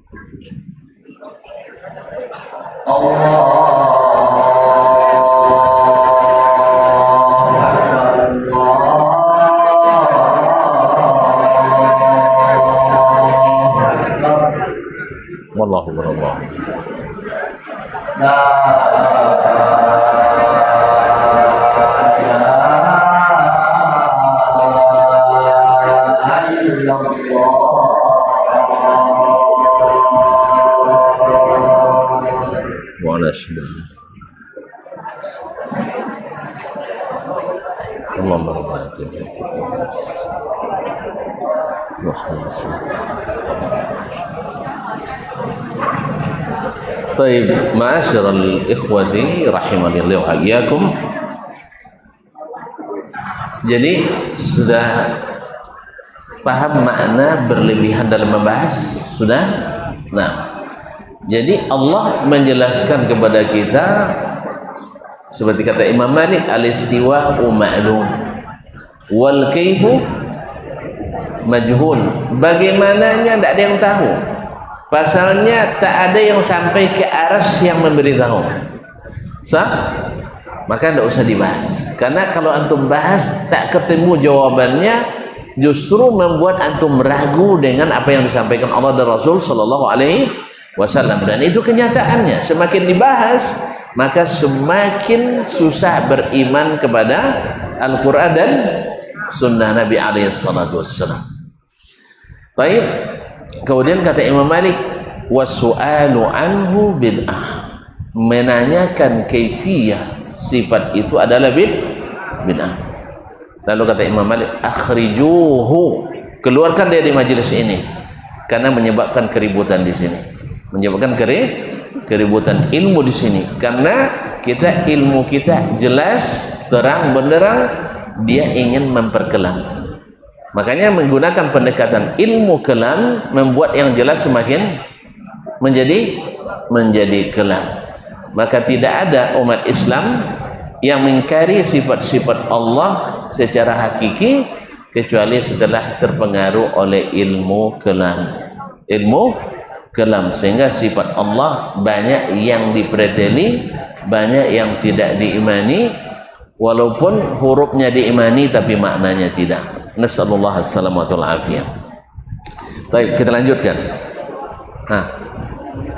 S1: والله أكبر الله وعلى شباب اللهم ربنا آتنا طيب ma'asyiral ikhwati rahimanillah wa iyyakum. Jadi sudah paham makna berlebihan dalam membahas? Sudah? Nah, jadi Allah menjelaskan kepada kita seperti kata Imam Malik, al-istiwa'u ma'lum wal kaifu majhul. Bagaimananya tidak ada yang tahu. Pasalnya tak ada yang sampai ke aras yang memberitahu. Maka tidak usah dibahas. Karena kalau antum bahas tak ketemu jawabannya, justru membuat antum ragu dengan apa yang disampaikan Allah dan Rasul Sallallahu Alaihi Wasallam. Dan itu kenyataannya. Semakin dibahas, maka semakin susah beriman kepada Al-Quran dan Sunnah Nabi Alaihi Wasallam. Baik. Kemudian kata Imam Malik, wasu'alu anhu bid'ah. Menanyakan kaifiyah sifat itu adalah bid'ah. Lalu kata Imam Malik, akhrijuhu keluarkan dia di majelis ini, karena menyebabkan keributan di sini, menyebabkan keributan ilmu di sini. Karena kita ilmu kita jelas, terang benderang, dia ingin memperkelam. Makanya menggunakan pendekatan ilmu kelam membuat yang jelas semakin menjadi kelam. Maka tidak ada umat Islam yang mengingkari sifat-sifat Allah secara hakiki kecuali setelah terpengaruh oleh ilmu kelam. Ilmu kelam, sehingga sifat Allah banyak yang dipreteli, banyak yang tidak diimani, walaupun hurufnya diimani tapi maknanya tidak. Nasallallahu alaihi wasallam. Baik, kita lanjutkan. Nah,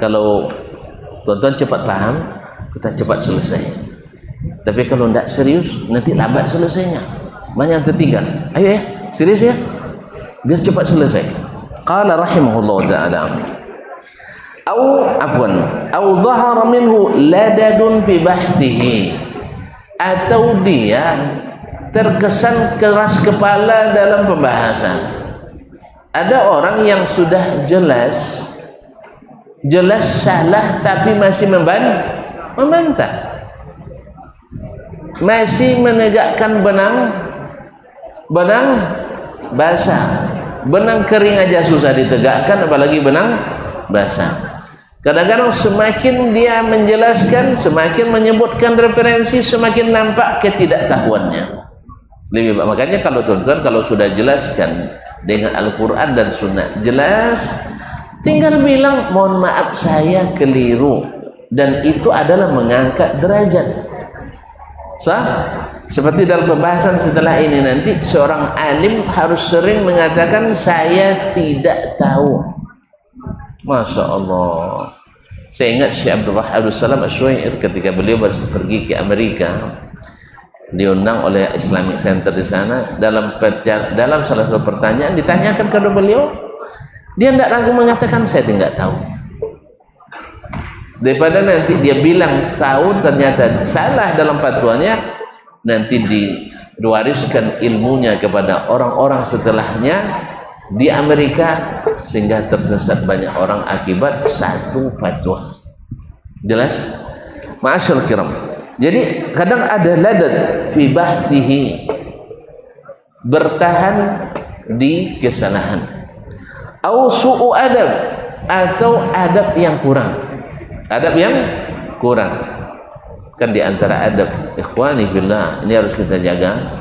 S1: kalau tuan-tuan cepat paham, kita cepat selesai. Tapi kalau tidak serius, nanti lambat selesainya, banyak yang tertinggal. Ayo ya, serius ya, biar cepat selesai. Qala rahimahullah ta'ala, au zahara minhu ladadun fi bahthihi, atau dia terkesan keras kepala dalam pembahasan. Ada orang yang sudah jelas salah tapi masih membantah, masih menegakkan benang basah. Benang kering aja susah ditegakkan, apalagi benang basah. Kadang-kadang semakin dia menjelaskan, semakin menyebutkan referensi, semakin nampak ketidaktahuannya. Lebih baik. Makanya kalau tuan-tuan kalau sudah jelaskan dengan Al-Quran dan Sunnah jelas, tinggal bilang mohon maaf saya keliru, dan itu adalah mengangkat derajat. Sah? Seperti dalam pembahasan setelah ini nanti, seorang alim harus sering mengatakan saya tidak tahu. Masya Allah. Saya ingat Syekh Abdul Wahab Salam Asy'ari ketika beliau pergi ke Amerika, diundang oleh Islamic Center di sana. Dalam salah satu pertanyaan ditanyakan kepada beliau, dia tidak ragu mengatakan saya tidak tahu. Daripada nanti dia bilang setahun ternyata salah dalam fatwanya, nanti diwariskan ilmunya kepada orang-orang setelahnya di Amerika, sehingga tersesat banyak orang akibat satu fatwa. Jelas? Ma'asyarul kiram. Jadi kadang ada ladad fi bahthihi, bertahan di kesalahan, au su'u adab, atau adab yang kurang. Kan di antara adab, ikhwani billah, ini harus kita jaga.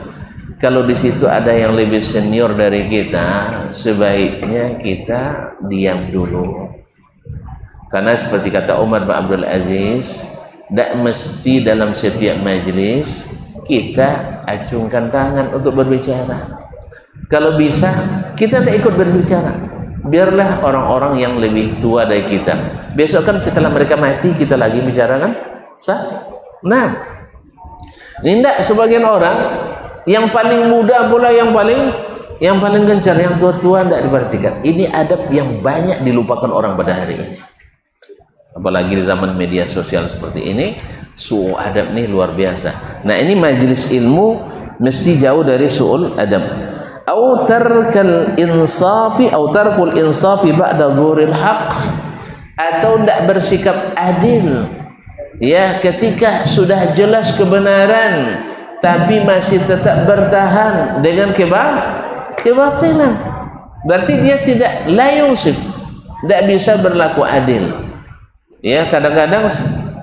S1: Kalau di situ ada yang lebih senior dari kita, sebaiknya kita diam dulu. Karena seperti kata Umar bin Abdul Aziz, tidak mesti dalam setiap majlis kita acungkan tangan untuk berbicara. Kalau bisa, kita tidak ikut berbicara. Biarlah orang-orang yang lebih tua dari kita. Besok kan setelah mereka mati, kita lagi bicara kan? Sah? Nah, ini tidak sebagian orang yang paling muda pula yang paling gencar, yang tua-tua tidak diperhatikan. Ini adab yang banyak dilupakan orang pada hari ini. Apalagi di zaman media sosial seperti ini, su'ul adab ini luar biasa. Nah, ini majelis ilmu mesti jauh dari su'ul adab. Au tarkul insafi ba'da dzuril haqq, atau tidak bersikap adil ya ketika sudah jelas kebenaran tapi masih tetap bertahan dengan kebatilan. Berarti dia tidak la yunsif, tidak bisa berlaku adil. Ya, kadang-kadang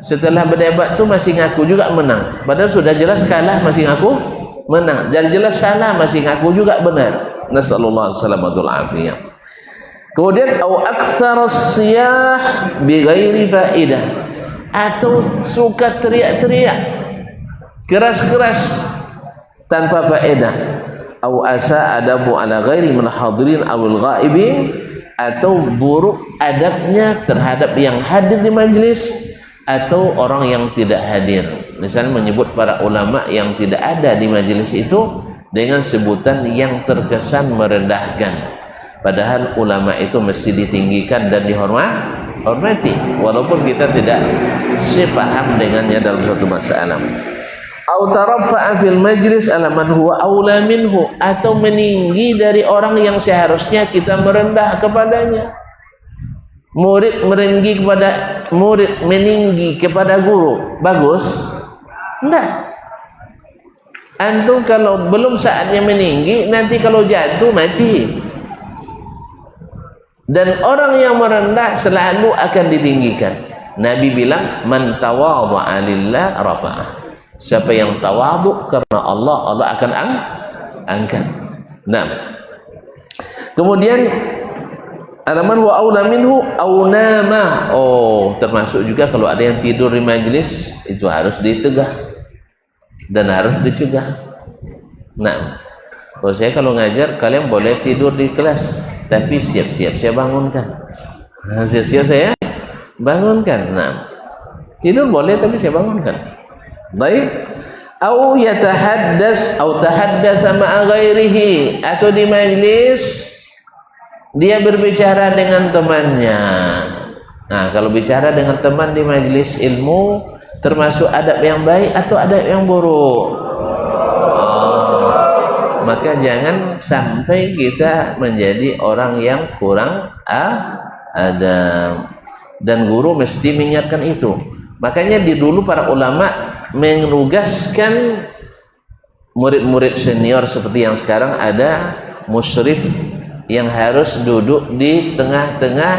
S1: setelah berdebat tu masih ngaku juga menang, padahal sudah jelas kalah masih ngaku menang, dan jelas salah masih ngaku juga benar. Nasallallahu alaihi wasallam. Kemudian au aktsarus siyah bi ghairi faidah, atau suka teriak-teriak keras-keras tanpa faedah. Au asa adabu ala ghairi min hadirin awil ghaibin, atau buruk adabnya terhadap yang hadir di majlis atau orang yang tidak hadir. Misalnya menyebut para ulama yang tidak ada di majlis itu dengan sebutan yang terkesan merendahkan, padahal ulama itu mesti ditinggikan dan dihormati walaupun kita tidak sepaham dengannya dalam suatu masalah. Au taraffa'a fil majlis ala man huwa aula minhu, atau meninggi dari orang yang seharusnya kita merendah kepadanya. Murid meninggi kepada murid, meninggi kepada guru, bagus? Enggak. Antum kalau belum saatnya meninggi, nanti kalau jatuh mati. Dan orang yang merendah selalu akan ditinggikan. Nabi bilang, man tawadha'a lillah rafa'ah. Siapa yang tawadhu karena Allah, Allah akan angkat. Nah, kemudian alaman wa aula minhu au nama. Oh, termasuk juga kalau ada yang tidur di majelis, itu harus ditegah dan harus dicegah. Nah, kalau saya kalau ngajar, kalian boleh tidur di kelas, tapi siap-siap saya bangunkan. Siap-siap saya bangunkan. Nah, tidur boleh tapi saya bangunkan. Baik. Au yatahaddas au tahaddatsa ma'a ghairihi, atau di majlis dia berbicara dengan temannya. Nah, kalau bicara dengan teman di majlis ilmu, termasuk adab yang baik atau adab yang buruk? Maka jangan sampai kita menjadi orang yang kurang adab. Dan guru mesti mengingatkan itu. Makanya di dulu para ulama menugaskan murid-murid senior seperti yang sekarang ada musyrif yang harus duduk di tengah-tengah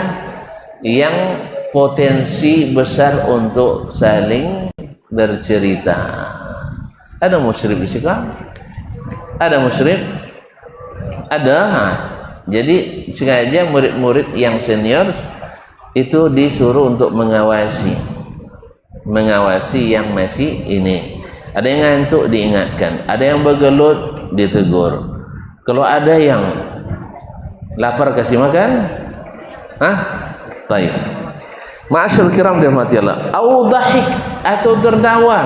S1: yang potensi besar untuk saling bercerita. Ada musyrif di sini? Ada musyrif? Ada. Jadi sengaja murid-murid yang senior itu disuruh untuk mengawasi yang masih ini. Ada yang ngantuk diingatkan, ada yang bergelut ditegur. Kalau ada yang lapar kasih makan. Baik. Ma'asyarul kiram dirahmati Allah. Au dhahik, atau tertawa.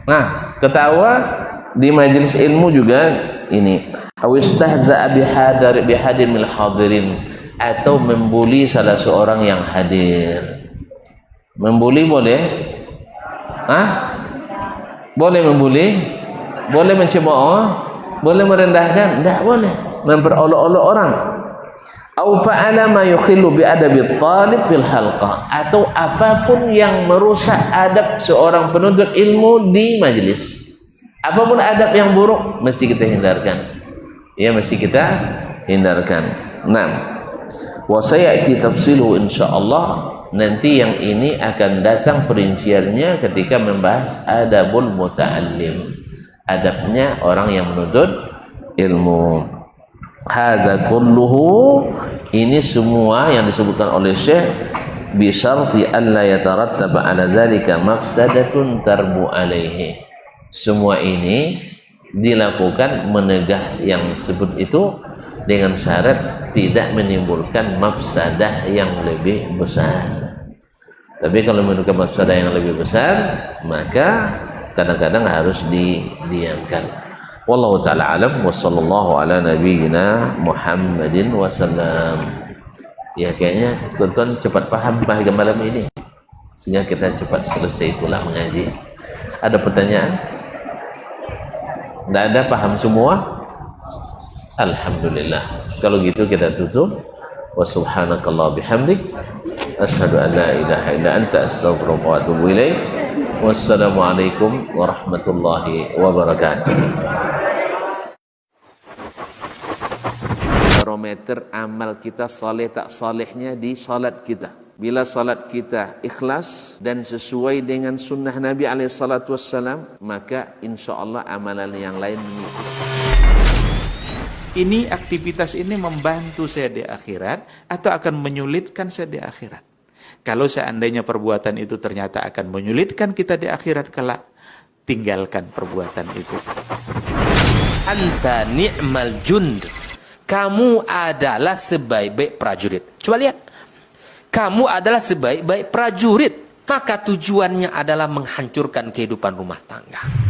S1: Nah, ketawa di majelis ilmu juga ini. Au istahza'a bihadin minal hadirin, atau membuli salah seorang yang hadir. Membuli boleh? Boleh membuli? Boleh mencemooh? Boleh merendahkan? Tidak boleh. Memperolok-olok orang. Au fa'ala ma yukhillu bi adabi talib fil halqah, atau apapun yang merusak adab seorang penuntut ilmu di majelis. Apapun adab yang buruk mesti kita hindarkan. Ya, mesti kita hindarkan. Nah, wa sayati tafsiluhu insyaallah. Nanti yang ini akan datang perinciannya ketika membahas adabul muta'allim, adabnya orang yang menuntut ilmu. Hadza kulluhu, ini semua yang disebutkan oleh Syekh, bi syarti an la yatarattaba ala zalika mafsadatun tarbu alaihi. Semua ini dilakukan menegah yang sebut itu dengan syarat tidak menimbulkan mafsadah yang lebih besar. Tapi kalau menimbulkan mafsadah yang lebih besar, maka kadang-kadang harus didiamkan. Wallahu ta'ala alam, wa sallallahu ala nabiyyina Muhammadin wasallam. Ya, kayaknya tuan-tuan cepat paham pagi malam ini, sehingga kita cepat selesai pula mengaji. Ada pertanyaan? Tidak ada, paham semua? Alhamdulillah. Kalau gitu kita tutup. Wa subhanakallah bihamdik, asyhadu an la ilaha illa anta, astaghfiruka wa atubu ilaik. Wassalamualaikum warahmatullahi wabarakatuh. Barometer amal kita saleh tak salehnya di salat kita. Bila salat kita ikhlas dan sesuai dengan sunnah Nabi SAW, maka insya Allah amalan yang lain mengikuti.
S3: Ini aktivitas ini membantu saya di akhirat atau akan menyulitkan saya di akhirat. Kalau seandainya perbuatan itu ternyata akan menyulitkan kita di akhirat kelak, tinggalkan perbuatan itu.
S4: Anta ni'mal jund. Kamu adalah sebaik-baik prajurit. Coba lihat. Kamu adalah sebaik-baik prajurit. Maka tujuannya adalah menghancurkan kehidupan rumah tangga.